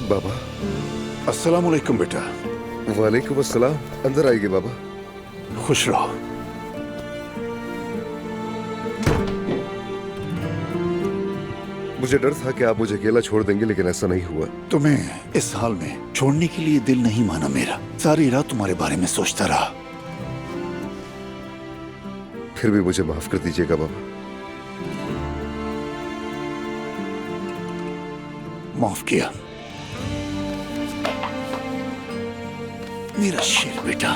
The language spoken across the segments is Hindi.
बाबा। अस्सलाम वालेकुम बेटा। वालेकुम अस्सलाम। अंदर आइए बाबा। खुश रहो। मुझे डर था कि आप मुझे अकेला छोड़ देंगे, लेकिन ऐसा नहीं हुआ। तुम्हें इस हाल में छोड़ने के लिए दिल नहीं माना मेरा। सारी रात तुम्हारे बारे में सोचता रहा। फिर भी मुझे माफ कर दीजिएगा बाबा। माफ किया मेरा शेर बेटा।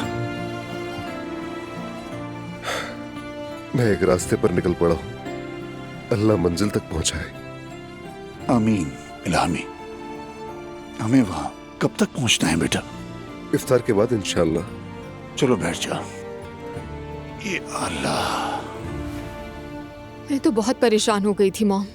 मैं एक रास्ते पर निकल पड़ा हूं, अल्लाह मंजिल तक पहुंचाए। आमीन इलामी। हमें वहां कब तक पहुंचना है बेटा? इफ्तार के बाद इंशाअल्लाह। चलो बैठ जा। ये अल्लाह। मैं तो बहुत परेशान हो गई थी मॉम,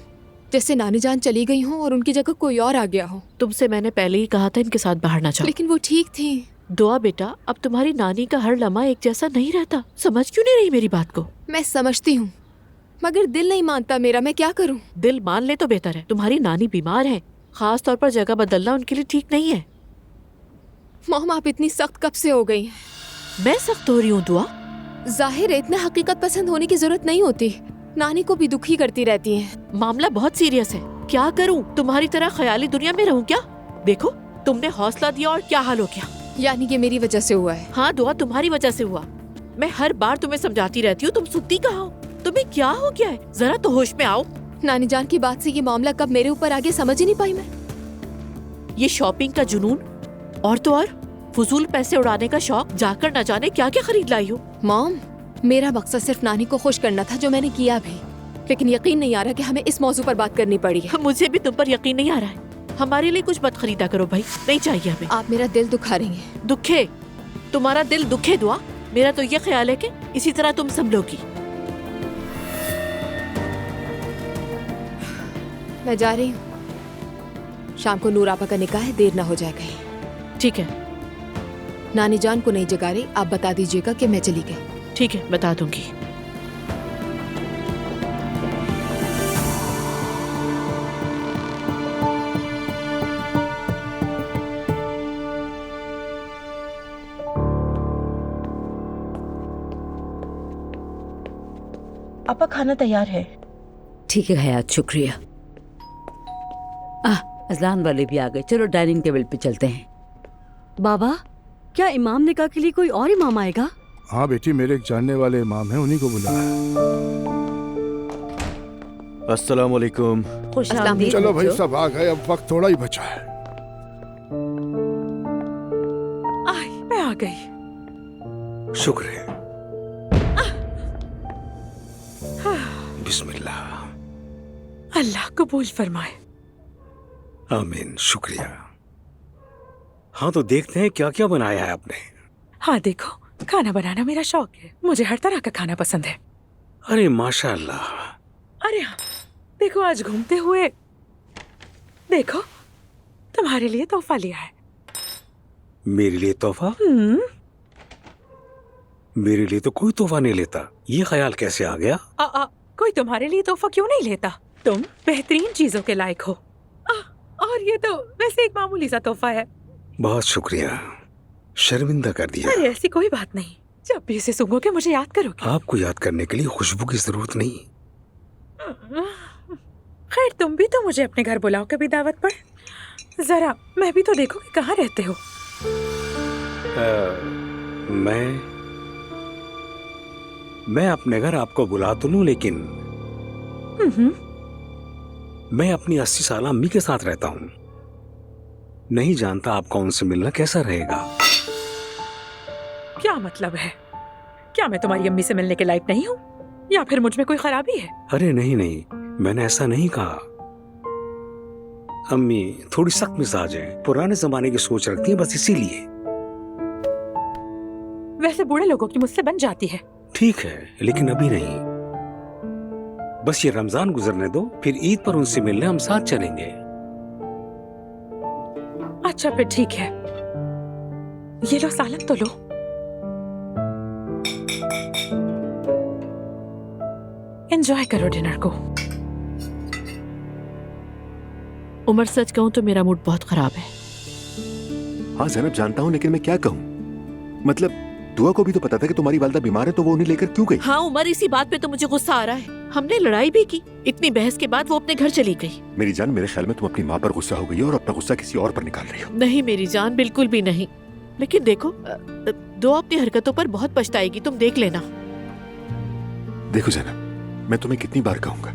जैसे नानी जान चली गई हो और उनकी जगह कोई और आ गया हो। तुमसे मैंने पहले ही कहा था इनके साथ बाहर ना जाओ। लेकिन वो ठीक थी। दुआ बेटा, अब तुम्हारी नानी का हर लम्हा एक जैसा नहीं रहता। समझ क्यों नहीं रही मेरी बात को? मैं समझती हूँ, मगर दिल नहीं मानता मेरा। मैं क्या करूँ? दिल मान ले तो बेहतर है। तुम्हारी नानी बीमार है, खास तौर पर जगह बदलना उनके लिए ठीक नहीं है। मॉम आप इतनी सख्त कब से हो गई? मैं सख्त हो रही हूँ दुआ? जाहिर है इतने हकीकत पसंद होने की जरूरत नहीं होती। नानी को भी दुखी करती रहती हैं। मामला बहुत सीरियस है। क्या करूँ? तुम्हारी तरह ख्याली दुनिया में रहूँ क्या? देखो तुमने हौसला दिया और क्या हाल हो गया। यानी कि मेरी वजह से हुआ है? हाँ दुआ, तुम्हारी वजह से हुआ। मैं हर बार तुम्हें समझाती रहती हूँ, तुम सुनती कहाँ हो? तुम्हें क्या हो गया है? जरा तो होश में आओ। नानी जान की बात से ये मामला कब मेरे ऊपर आगे समझ ही नहीं पाई मैं। ये शॉपिंग का जुनून और तो और फजूल पैसे उड़ाने का शौक, जाकर न जाने क्या क्या खरीद लाई हो। मॉम मेरा मकसद सिर्फ नानी को खुश करना था, जो मैंने किया भी। लेकिन यकीन नहीं आ रहा कि हमें इस मौजू पर बात करनी पड़ी है। मुझे भी तुम पर यकीन नहीं आ रहा है। हमारे लिए कुछ मत खरीदा करो भाई, नहीं चाहिए हमें। आप मेरा दिल दुखा रही हैं। दुखे? तुम्हारा दिल दुखे दुआ? मेरा तो ये ख्याल है कि इसी तरह तुम संभलोगी। मैं जा रही हूँ। शाम को नूर आपा का निकाह है, देर ना हो जाए कहीं। ठीक है। नानी जान को नहीं जगा रही, आप बता दीजिएगा कि मैं चली गई। ठीक है, बता दूंगी। आपा खाना तैयार है। ठीक है हयात, शुक्रिया। अज़लान वाले भी आ गए। चलो डाइनिंग टेबल पे चलते हैं। बाबा, क्या इमाम निकाह के लिए कोई और इमाम आएगा? हाँ बेटी, मेरे एक जानने वाले इमाम हैं, उन्हीं को बुलाया। अस्सलाम वालेकुम। खुशामदीद। चलो भाई सब आ गए, अब वक्त थोड़ा ही बचा है। मैं आ गई। शुक्र है। बिस्मिल्लाह। अल्लाह कबूल फरमाए। आमीन। शुक्रिया। हाँ तो देखते हैं क्या क्या बनाया है आपने। हाँ देखो, खाना बनाना मेरा शौक है। मुझे हर तरह का खाना पसंद है। अरे माशाअल्लाह। अरे हाँ देखो, आज घूमते हुए देखो तुम्हारे लिए तोहफा लिया है। मेरे लिए तोहफा? मेरे लिए तो कोई तोहफा नहीं लेता। ये ख्याल कैसे आ गया? कोई तुम्हारे लिए तोहफा क्यों नहीं लेता? तुम बेहतरीन चीजों के लायक हो। और ये तो वैसे एक मामूली सा तोहफा है। बहुत शुक्रिया, शर्मिंदा कर दिया। अरे ऐसी कोई बात नहीं, जब भी इसे सूंघोगे मुझे याद करोगे। आपको याद करने के लिए खुशबू की जरूरत नहीं। खैर तुम भी तो मुझे अपने घर बुलाओ कभी दावत पर। जरा मैं भी तो देखो कि कहाँ रहते हो। मैं अपने घर आपको बुला तो लूं, लेकिन मैं अपनी 80 साल अम्मी के साथ रहता हूँ। नहीं जानता आपका उनसे मिलना कैसा रहेगा। क्या मतलब है? क्या मैं तुम्हारी अम्मी से मिलने के लायक नहीं हूँ, या फिर मुझ में कोई खराबी है? अरे नहीं नहीं, मैंने ऐसा नहीं कहा। अम्मी थोड़ी सख्त मिजाज है, पुराने जमाने की सोच रखती है, बस इसीलिए। वैसे बूढ़े लोगों की मुझसे बन जाती है। ठीक है, लेकिन अभी नहीं। बस ये रमजान गुजरने दो, फिर ईद पर उनसे मिलने हम साथ चलेंगे। अच्छा फिर ठीक है। ये लो सालन तो लो। एंजॉय करो डिनर को। उमर सच कहूं तो मेरा मूड बहुत खराब है। हाँ जैनब जानता हूँ, लेकिन मैं क्या कहूँ? मतलब दुआ को भी तो पता था कि तुम्हारी वालिदा बीमार है, तो वो उन्हें लेकर क्यों गई? हाँ उमर, इसी बात पे तो मुझे गुस्सा आ रहा है। हमने लड़ाई भी की, इतनी बहस के बाद वो अपने घर चली गई। मेरी जान, मेरे ख्याल में तुम अपनी माँ पर गुस्सा हो गई हो और अपना गुस्सा किसी और पर निकाल रही हो। नहीं मेरी जान, बिल्कुल भी नहीं। लेकिन देखो, दुआ अपनी हरकतों पर बहुत पछताएगी, तुम देख लेना। देखो जैनब, मैं तुम्हें कितनी बार कहूंगा,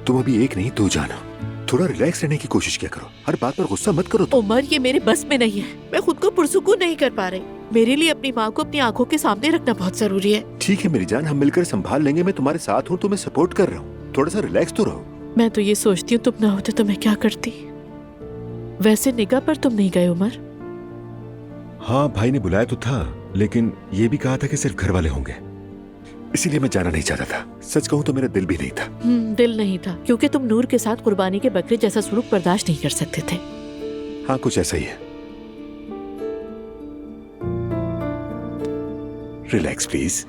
तुम अभी एक नहीं 2 जान हो। थोड़ा रिलैक्स रहने की कोशिश किया करो, हर बात पर गुस्सा मत करो। उमर, ये मेरे बस में नहीं है, मैं खुद को पुरसुकून नहीं कर पा रही। मेरे लिए अपनी माँ को अपनी आंखों के सामने रखना बहुत जरूरी है। ठीक है मेरी जान, हम मिलकर संभाल लेंगे। मैं तुम्हारे साथ हूँ, तुम्हें सपोर्ट कर रहा हूँ। थोड़ा सा रिलैक्स तो रहो। मैं तो ये सोचती हूँ तुम ना होते तो मैं क्या करती। वैसे निगाह पर तुम नहीं गए उमर? हाँ भाई ने बुलाया तो था, लेकिन ये भी कहा था कि सिर्फ घर वाले होंगे, इसीलिए मैं जाना नहीं चाहता था। सच कहूँ तो मेरा दिल भी नहीं था। दिल नहीं था, क्योंकि तुम नूर के साथ कुर्बानी के बकरे जैसा सलूक बर्दाश्त नहीं कर सकते थे। हाँ कुछ ऐसा ही है। Relax please.